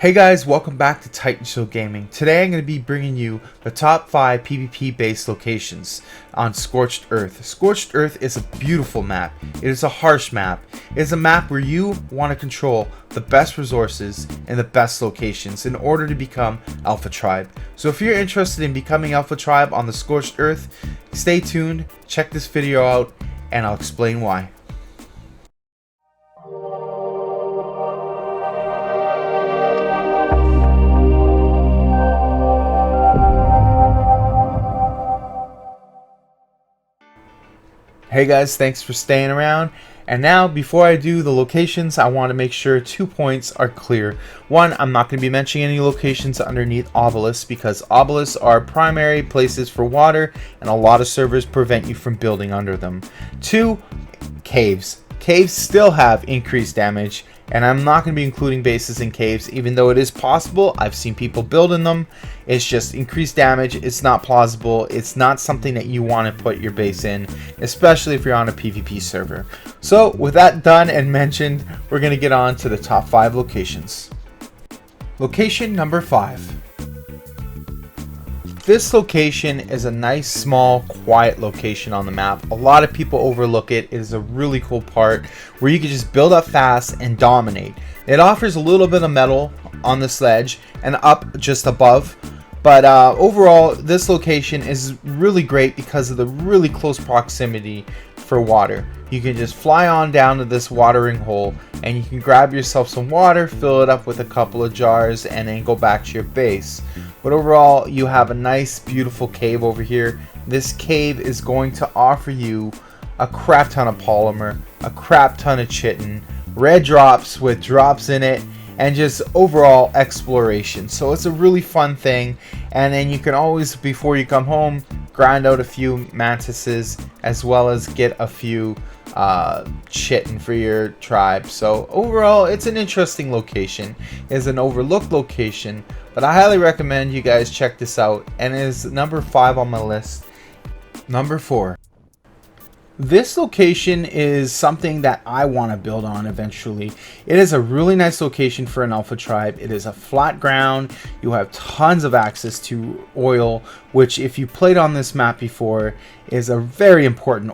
Hey guys, welcome back to Titanshield Gaming. Today I'm going to be bringing you the top 5 PvP based locations on Scorched Earth. Scorched Earth is a beautiful map. It is a harsh map. It is a map where you want to control the best resources and the best locations in order to become Alpha Tribe. So if you're interested in becoming Alpha Tribe on the Scorched Earth, stay tuned, check this video out, and I'll explain why. Hey guys, thanks for staying around. And now, before I do the locations, I want to make sure 2 points are clear. One, I'm not going to be mentioning any locations underneath obelisks because obelisks are primary places for water and a lot of servers prevent you from building under them. 2, caves. Caves still have increased damage, and I'm not going to be including bases in caves, even though it is possible. I've seen people build in them. It's just increased damage. It's not plausible. It's not something that you want to put your base in, especially if you're on a PvP server. So with that done and mentioned, we're going to get on to the top 5 locations. Location number 5. This location is a nice, small, quiet location on the map. A lot of people overlook it. It is a really cool part where you can just build up fast and dominate. It offers a little bit of metal on the sledge and up just above. But overall, this location is really great because of the really close proximity for water. You can just fly on down to this watering hole and you can grab yourself some water, fill it up with a couple of jars, and then go back to your base. But overall, you have a nice, beautiful cave over here. This cave is going to offer you a crap ton of polymer, a crap ton of chitin, red drops with drops in it, and just overall exploration. So it's a really fun thing. And then you can always, before you come home, grind out a few mantises as well as get a few chitin for your tribe. So overall, it's an interesting location. It's an overlooked location, but I highly recommend you guys check this out, and it is number 5 on my list. Number 4. This location is something that I want to build on eventually. It is a really nice location for an Alpha Tribe. It is a flat ground. You have tons of access to oil, which if you played on this map before is a very important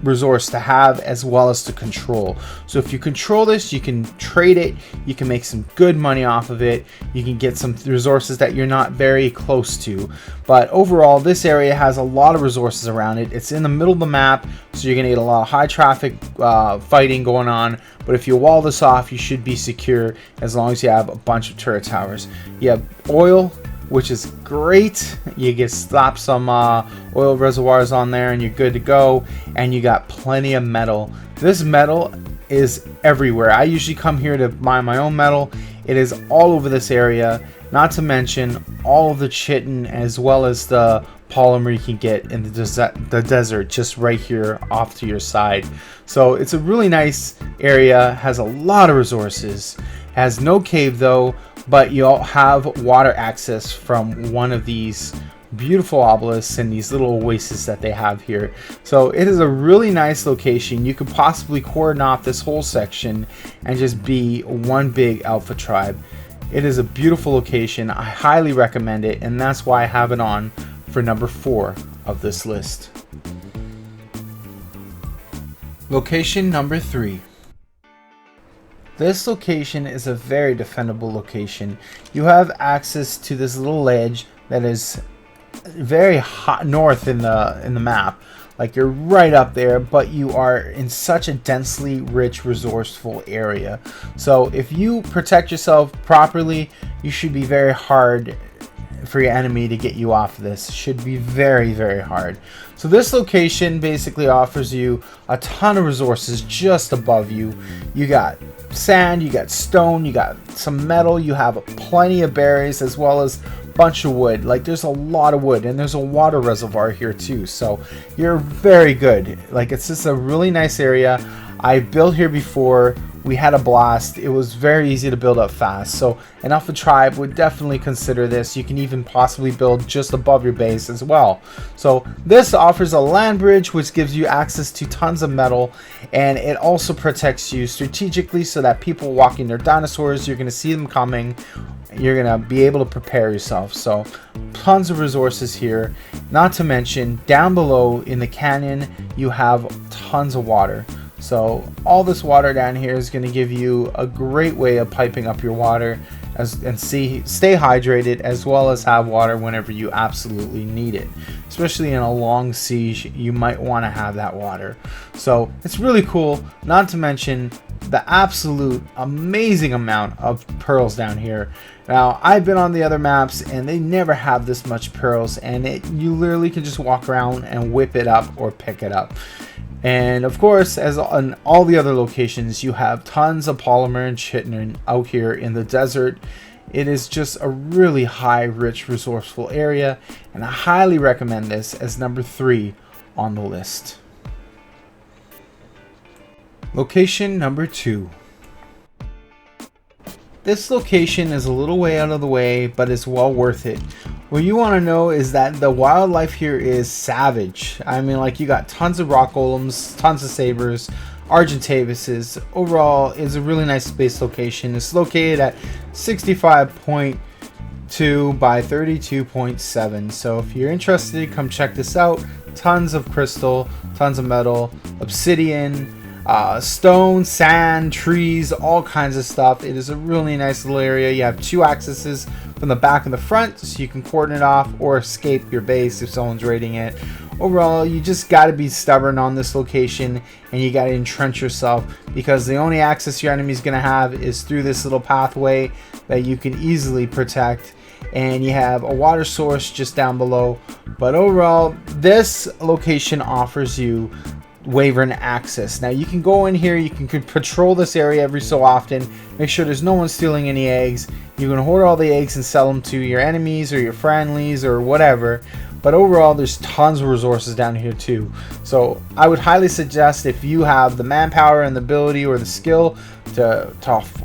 resource to have as well as to control. So if you control this, you can trade it, you can make some good money off of it, you can get some resources that you're not very close to. But overall, this area has a lot of resources around it. It's in the middle of the map, so you're gonna get a lot of high traffic fighting going on. But if you wall this off, you should be secure as long as you have a bunch of turret towers. You have oil, which is great. You get slap some oil reservoirs on there and you're good to go. And you got plenty of metal. This metal is everywhere. I usually come here to mine my own metal. It is all over this area, not to mention all of the chitin as well as the polymer you can get in the desert just right here off to your side. So it's a really nice area, has a lot of resources, has no cave though, but you'll have water access from one of these beautiful obelisks and these little oases that they have here. So it is a really nice location. You could possibly cordon off this whole section and just be one big Alpha Tribe. It is a beautiful location. I highly recommend it, and that's why I have it on for number 4 of this list. Location number 3. This location is a very defendable location. You have access to this little ledge that is very hot north in the map. Like, you're right up there, but you are in such a densely rich, resourceful area. So if you protect yourself properly, you should be very hard for your enemy to get you off of this. Should be very, very hard. So this location basically offers you a ton of resources just above you. You got sand, you got stone, you got some metal, you have plenty of berries as well as bunch of wood. Like, there's a lot of wood, and there's a water reservoir here too, so you're very good. Like, it's just a really nice area. I built here before. We had a blast. It was very easy to build up fast. So an alpha tribe would definitely consider this. You can even possibly build just above your base as well. So this offers a land bridge, which gives you access to tons of metal, and it also protects you strategically so that people walking their dinosaurs, you're going to see them coming. You're going to be able to prepare yourself. So tons of resources here. Not to mention down below in the canyon, you have tons of water. So all this water down here is going to give you a great way of piping up your water and stay hydrated, as well as have water whenever you absolutely need it. Especially in a long siege, you might want to have that water. So it's really cool. Not to mention the absolute amazing amount of pearls down here. Now, I've been on the other maps and they never have this much pearls, and you literally can just walk around and whip it up or pick it up. And of course, as on all the other locations, you have tons of polymer and chitin out here in the desert. It is just a really high, rich, resourceful area, and I highly recommend this as number 3 on the list. Location number 2. This location is a little way out of the way, but it's well worth it. What you want to know is that the wildlife here is savage. I mean, like, you got tons of rock golems, tons of sabers, Argentavises. Overall, it's a really nice space location. It's located at 65.2 by 32.7. So if you're interested, come check this out. Tons of crystal, tons of metal, obsidian, stone, sand, trees, all kinds of stuff. It is a really nice little area. You have 2 accesses from the back and the front, so you can cordon it off or escape your base if someone's raiding it. Overall, you just got to be stubborn on this location, and you got to entrench yourself, because the only access your enemy is going to have is through this little pathway that you can easily protect. And you have a water source just down below. But overall, this location offers you Wyvern access. Now you can go in here, you can patrol this area every so often, make sure there's no one stealing any eggs. You can hoard all the eggs and sell them to your enemies or your friendlies or whatever. But overall, there's tons of resources down here too. So I would highly suggest, if you have the manpower and the ability or the skill to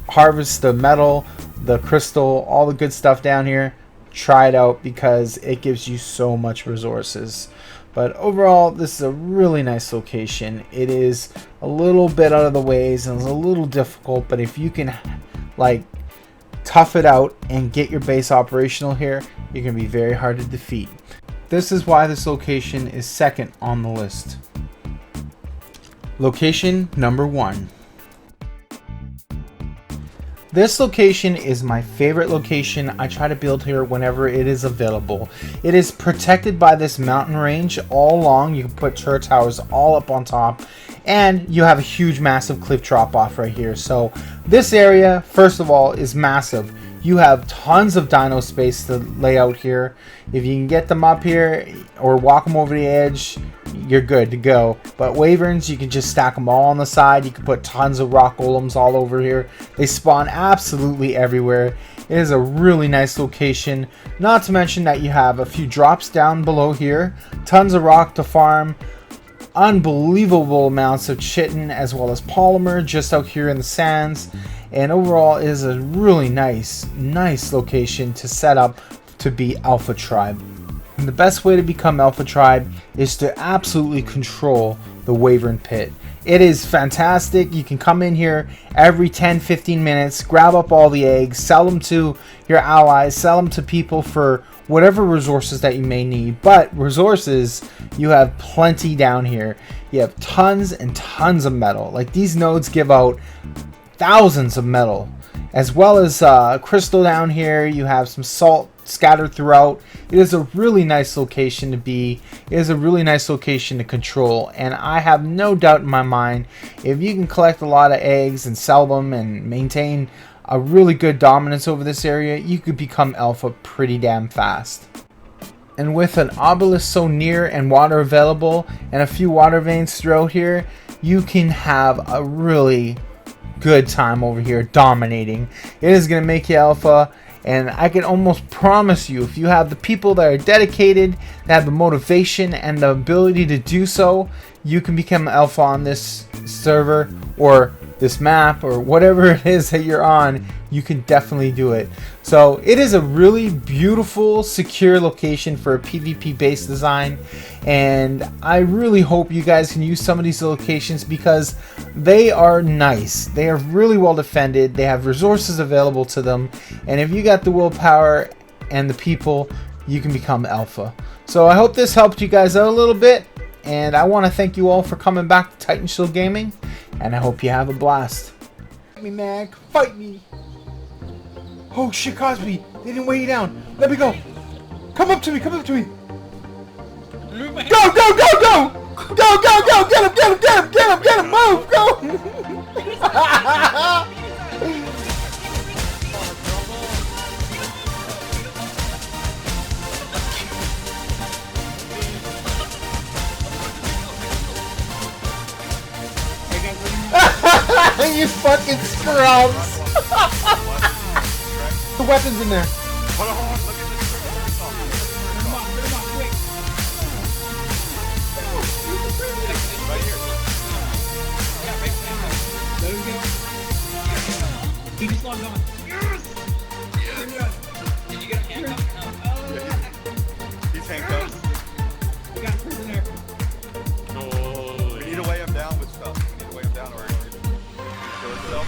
harvest the metal, the crystal, all the good stuff down here, try it out, because it gives you so much resources. But overall, this is a really nice location. It is a little bit out of the ways and it's a little difficult, but if you can like tough it out and get your base operational here, you're going to be very hard to defeat. This is why this location is second on the list. Location number 1. This location is my favorite location. I try to build here whenever it is available. It is protected by this mountain range all along. You can put turret towers all up on top, and you have a huge massive cliff drop off right here. So this area, first of all, is massive. You have tons of dino space to lay out here. If you can get them up here or walk them over the edge, you're good to go. But wyverns, you can just stack them all on the side. You can put tons of rock golems all over here. They spawn absolutely everywhere. It is a really nice location. Not to mention that you have a few drops down below here, tons of rock to farm, unbelievable amounts of chitin as well as polymer just out here in the sands. And overall, it is a really nice location to set up to be Alpha Tribe. And the best way to become Alpha Tribe is to absolutely control the Wyvern Pit. It is fantastic. You can come in here every 10-15 minutes, grab up all the eggs, sell them to your allies, sell them to people for whatever resources that you may need. But resources, you have plenty down here. You have tons and tons of metal. Like, these nodes give out thousands of metal, as well as crystal down here. You have some salt scattered throughout. It is a really nice location to be. It is a really nice location to control, and I have no doubt in my mind, if you can collect a lot of eggs and sell them and maintain a really good dominance over this area, you could become Alpha pretty damn fast. And with an obelisk so near and water available and a few water veins throughout here, you can have a really good time over here dominating. It is going to make you Alpha, and I can almost promise you, if you have the people that are dedicated, that have the motivation and the ability to do so, you can become Alpha on this server or this map or whatever it is that you're on, you can definitely do it. So it is a really beautiful, secure location for a PvP based design, and I really hope you guys can use some of these locations because they are nice. They are really well defended. They have resources available to them, and if you got the willpower and the people, you can become alpha. So I hope this helped you guys out a little bit, and I want to thank you all for coming back to Titanshield Gaming, and I hope you have a blast. Fight me, Mag. Fight me. Oh shit, Cosby. They didn't weigh you down. Let me go. Come up to me. Come up to me. Go, go, go, go. Go, go, go. Get him, get him, get him, get him, get him. Move, go. You fucking scrubs! The weapons in there. Hold on, look at this. Put him off, quick. Right here. Yeah, right there. Let him go. He just logged on. Yes! Yes! Did you get him handcuffed? No. He's handcuffed. We got a prisoner. Oh, we need to weigh him down with stuff. We need to weigh him down or he'll kill himself.